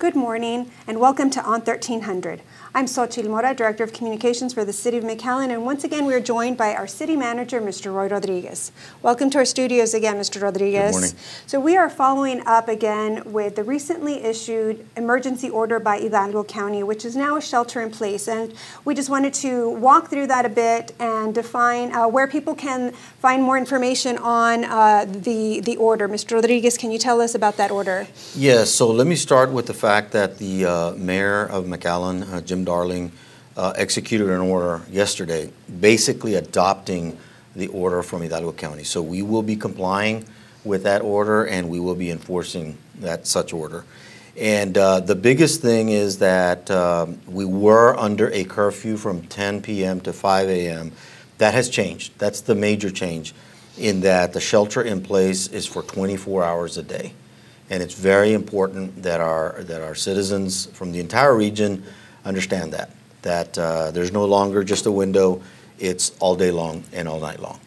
Good morning and welcome to On 1300. I'm Xochitl Mora, Director of Communications for the City of McAllen, and once again we are joined by our City Manager, Mr. Roy Rodriguez. Welcome to our studios again, Mr. Rodriguez. Good morning. So we are following up again with the recently issued emergency order by Hidalgo County, which is now a shelter in place, and we just wanted to walk through that a bit and define where people can find more information on the order. Mr. Rodriguez, can you tell us about that order? Yes, so let me start with the fact that the Mayor of McAllen, Jim Darling, executed an order yesterday basically adopting the order from Hidalgo County. So we will be complying with that order and we will be enforcing such order. And the biggest thing is that we were under a curfew from 10 p.m. to 5 a.m. That has changed. That's the major change, in that the shelter in place is for 24 hours a day. And it's very important that our citizens from the entire region understand that there's no longer just a window, it's all day long and all night long.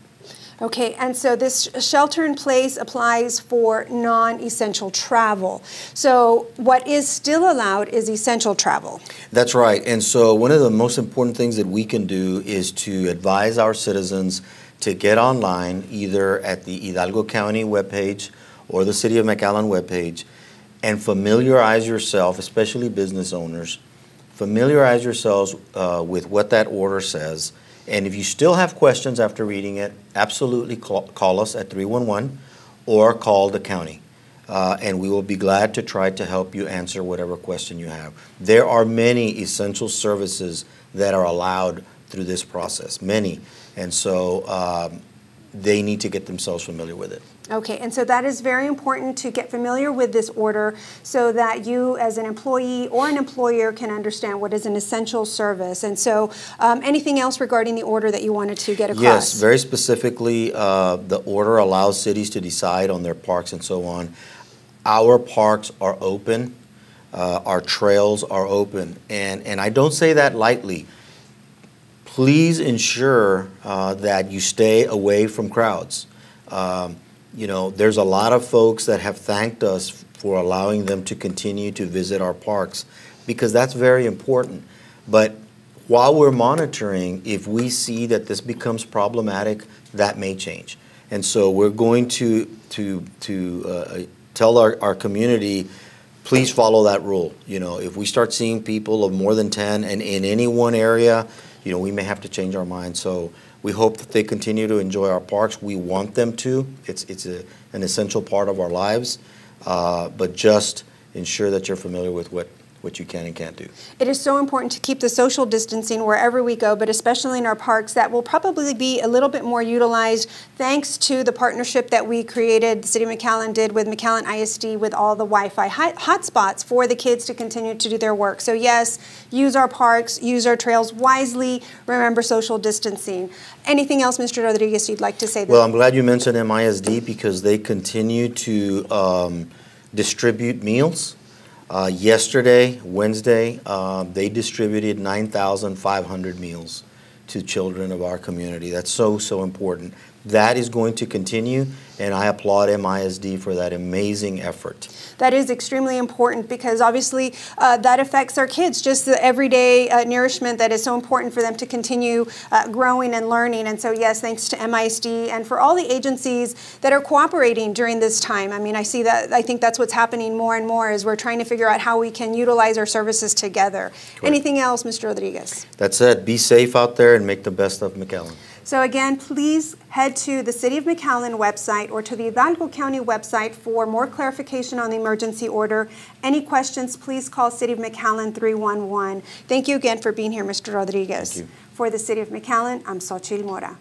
Okay, and so this shelter in place applies for non-essential travel. So what is still allowed is essential travel. That's right, and so one of the most important things that we can do is to advise our citizens to get online either at the Hidalgo County webpage or the City of McAllen webpage and familiarize yourself, especially business owners, familiarize yourselves with what that order says. And if you still have questions after reading it, absolutely call us at 311 or call the county. And we will be glad to try to help you answer whatever question you have. There are many essential services that are allowed through this process, many. And so they need to get themselves familiar with it. Okay, and so that is very important to get familiar with this order so that you as an employee or an employer can understand what is an essential service. And so anything else regarding the order that you wanted to get across? Yes, very specifically, the order allows cities to decide on their parks and so on. Our parks are open, our trails are open, and I don't say that lightly. Please ensure that you stay away from crowds. You know, there's a lot of folks that have thanked us for allowing them to continue to visit our parks, because that's very important. But while we're monitoring, if we see that this becomes problematic, that may change. And so we're going to tell our community, please follow that rule. You know, if we start seeing people of more than 10 and in any one area, you know, we may have to change our mind. So we hope that they continue to enjoy our parks. We want them to. It's an essential part of our lives. But just ensure that you're familiar with what you can and can't do. It is so important to keep the social distancing wherever we go, but especially in our parks. That will probably be a little bit more utilized thanks to the partnership that we created, the City of McAllen did with McAllen ISD, with all the Wi-Fi hotspots for the kids to continue to do their work. So yes, use our parks, use our trails wisely, remember social distancing. Anything else, Mr. Rodriguez, you'd like to say? Well, I'm glad you mentioned MISD because they continue to distribute meals. Yesterday, Wednesday, they distributed 9,500 meals to children of our community. That's so, so important. That is going to continue, and I applaud MISD for that amazing effort. That is extremely important because obviously that affects our kids, just the everyday nourishment that is so important for them to continue growing and learning. And so yes, thanks to MISD and for all the agencies that are cooperating during this time. I mean, I think that's what's happening more and more, is we're trying to figure out how we can utilize our services together. Correct. Anything else, Mr. Rodriguez? That's it. Be safe out there and make the best of McAllen. So again, please head to the City of McAllen website or to the Hidalgo County website for more clarification on the emergency order. Any questions, please call City of McAllen 311. Thank you again for being here, Mr. Rodriguez. Thank you. For the City of McAllen, I'm Xochitl Mora.